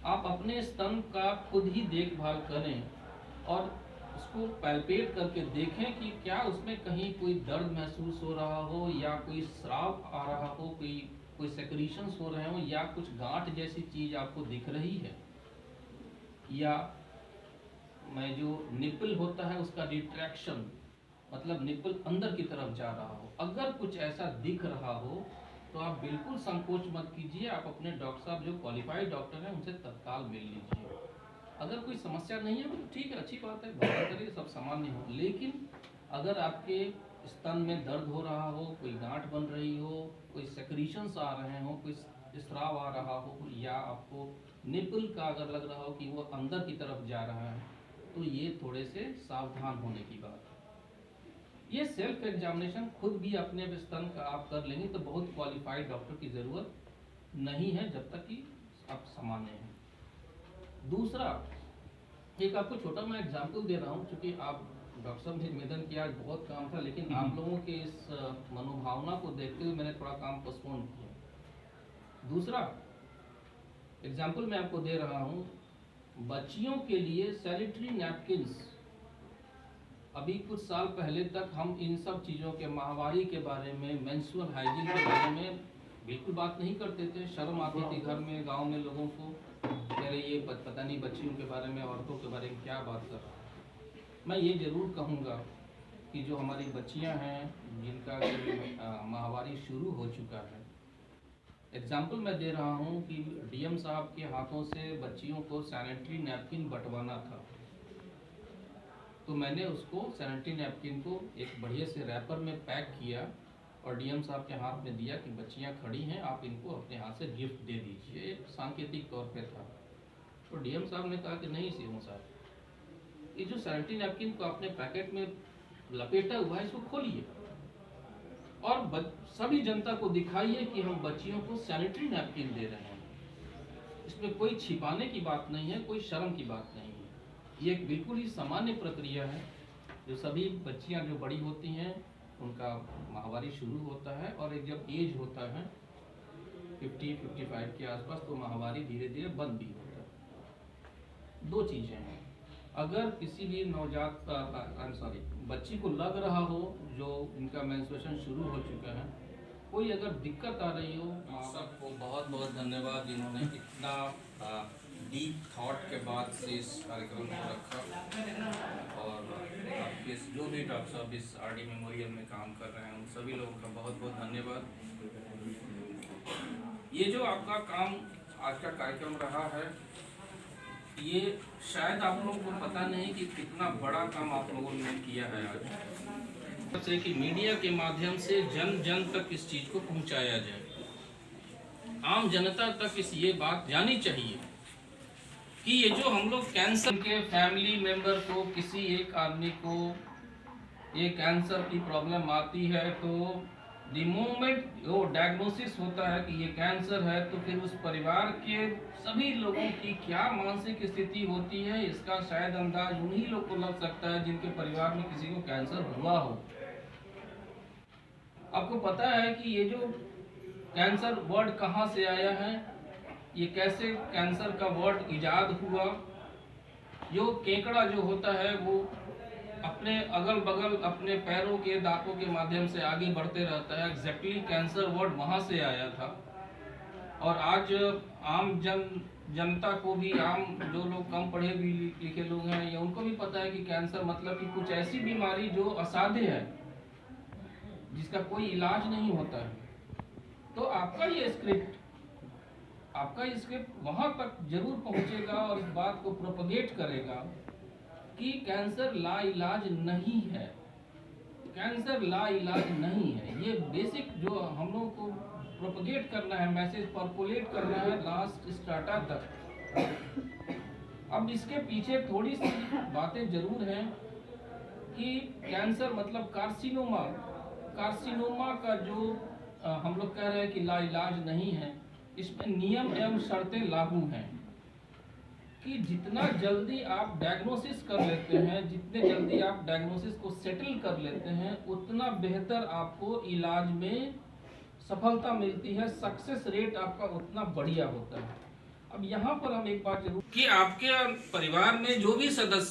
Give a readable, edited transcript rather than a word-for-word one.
आप अपने स्तन का खुद ही देखभाल करें और उसको पैल्पेट करके देखें कि क्या उसमें कहीं कोई दर्द महसूस हो रहा हो या कोई स्राव आ रहा हो, कोई कोई सेक्रीशंस हो रहे हो या कुछ गांठ जैसी चीज आपको दिख रही है, या मैं जो निपल होता है उसका रिट्रैक्शन, मतलब निपल अंदर की तरफ जा रहा हो, अगर कुछ ऐसा दिख रहा हो तो आप बिल्कुल संकोच मत कीजिए, आप अपने डॉक्टर साहब जो क्वालिफाइड डॉक्टर हैं उनसे तत्काल मिल लीजिए। अगर कोई समस्या नहीं है तो ठीक है, अच्छी बात है, भगवान करे सब सामान्य हो। लेकिन अगर आपके स्तन में दर्द हो रहा हो, कोई गांठ बन रही हो, कोई सेक्रीशंस आ रहे हो, कोई स्राव आ रहा हो, या आपको निपल का अगर लग रहा हो कि वो अंदर की तरफ जा रहा है, तो ये थोड़े से सावधान होने की बात है। ये सेल्फ एग्जामिनेशन खुद भी अपने स्तन का आप कर लेंगे तो बहुत क्वालिफाइड डॉक्टर की ज़रूरत नहीं है, जब तक कि आप सामान्य हैं। दूसरा, एक आपको छोटा मैं एग्जाम्पल दे रहा हूँ, क्योंकि आप डॉक्टर साहब ने निवेदन किया, बहुत काम था, लेकिन आप लोगों के इस मनोभावना को देखते हुए मैंने थोड़ा काम पोस्टपोन किया। दूसरा एग्जाम्पल मैं आपको दे रहा हूँ, बच्चियों के लिए सैनिटरी नैपकिन्स। अभी कुछ साल पहले तक हम इन सब चीज़ों के, माहवारी के बारे में, मेंस्ट्रुअल हाइजीन के बारे में बिल्कुल बात नहीं करते थे। शर्म आती थी घर में, गांव में लोगों को, कह रहे ये पता नहीं बच्चियों के बारे में, औरतों के बारे में क्या बात कर रहा है। मैं ये ज़रूर कहूँगा कि जो हमारी बच्चियाँ हैं जिनका माहवारी शुरू हो चुका है, एग्जाम्पल मैं दे रहा हूँ कि डीएम साहब के हाथों से बच्चियों को सैनिटरी नैपकिन बंटवाना था, तो मैंने उसको सैनिटरी नैपकिन को एक बढ़िया से रैपर में पैक किया और डीएम साहब के हाथ में दिया कि बच्चियां खड़ी हैं, आप इनको अपने हाथ से गिफ्ट दे दीजिए, एक सांकेतिक तौर पे था। तो डीएम साहब ने कहा कि नहीं सीएम साहब, ये जो सैनिटरी नैपकिन को आपने पैकेट में लपेटा हुआ है, इसको खोलिए और सभी जनता को दिखाइए कि हम बच्चियों को सैनिटरी नैपकिन दे रहे हैं। इसमें कोई छिपाने की बात नहीं है, कोई शर्म की बात नहीं है। ये एक बिल्कुल ही सामान्य प्रक्रिया है, जो सभी बच्चियां जो बड़ी होती हैं उनका माहवारी शुरू होता है, और एक जब एज होता है 50-55 के आसपास, तो माहवारी धीरे धीरे बंद भी होता है। दो चीज़ें हैं, अगर किसी भी नवजात बच्ची को लग रहा हो जो इनका मेंस्ट्रुएशन शुरू हो चुका है, कोई अगर दिक्कत आ रही हो, माँ बाप को बहुत बहुत धन्यवाद जिन्होंने इतना डीप थॉट के बाद से इस कार्यक्रम को रखा, और आपके जो भी डॉक्टर साहब इस आरडी मेमोरियल में काम कर रहे हैं उन सभी लोगों का बहुत बहुत धन्यवाद। ये जो आपका काम आज का कार्यक्रम रहा है, ये शायद आप लोगों को पता नहीं कि कितना बड़ा काम आप लोगों ने किया है आज से, कि मीडिया के माध्यम से जन जन तक इस चीज़ को पहुंचाया जाए, आम जनता तक ये बात जानी चाहिए कि ये जो हम लोग कैंसर के फैमिली मेंबर को, किसी एक आदमी को ये कैंसर की प्रॉब्लम आती है, तो द मोमेंट वो डायग्नोसिस होता है कि ये कैंसर है, तो फिर उस परिवार के सभी लोगों की क्या मानसिक स्थिति होती है, इसका शायद अंदाज उन्हीं लोग को लग सकता है जिनके परिवार में किसी को कैंसर हुआ हो। आपको पता है कि ये जो कैंसर वर्ड कहाँ से आया है, ये कैसे कैंसर का वर्ड इजाद हुआ। जो केकड़ा जो होता है वो अपने अगल बगल अपने पैरों के दांतों के माध्यम से आगे बढ़ते रहता है, एग्जैक्टली कैंसर वर्ड वहाँ से आया था। और आज आम जनता को भी, आम जो लोग कम पढ़े भी लिखे लोग हैं, या उनको भी पता है कि कैंसर मतलब कि कुछ ऐसी बीमारी जो असाध्य है, जिसका कोई इलाज नहीं होता है। तो आपका ये स्क्रिप्ट वहां तक जरूर पहुंचेगा और इस बात को प्रोपगेट करेगा कि कैंसर लाइलाज नहीं है, कैंसर लाइलाज नहीं है। ये बेसिक जो हम लोग को प्रोपगेट करना है, मैसेज परकोलेट करना है लास्ट स्ट्राटा तक। अब इसके पीछे थोड़ी सी बातें जरूर हैं कि कैंसर मतलब कार्सिनोमा, कार्सिनोमा का जो हम लोग कह रहे हैं कि लाइलाज नहीं है, इसमें नियम एवं शर्तें लागू हैं कि जितना जल्दी आप डायग्नोसिस कर लेते हैं, जितने जल्दी आप डायग्नोसिस को सेटल कर लेते हैं, उतना बेहतर आपको इलाज में सफलता मिलती है, सक्सेस रेट आपका उतना बढ़िया होता है। अब यहाँ पर हम एक बात जरूर कि आपके परिवार में जो भी सदस्य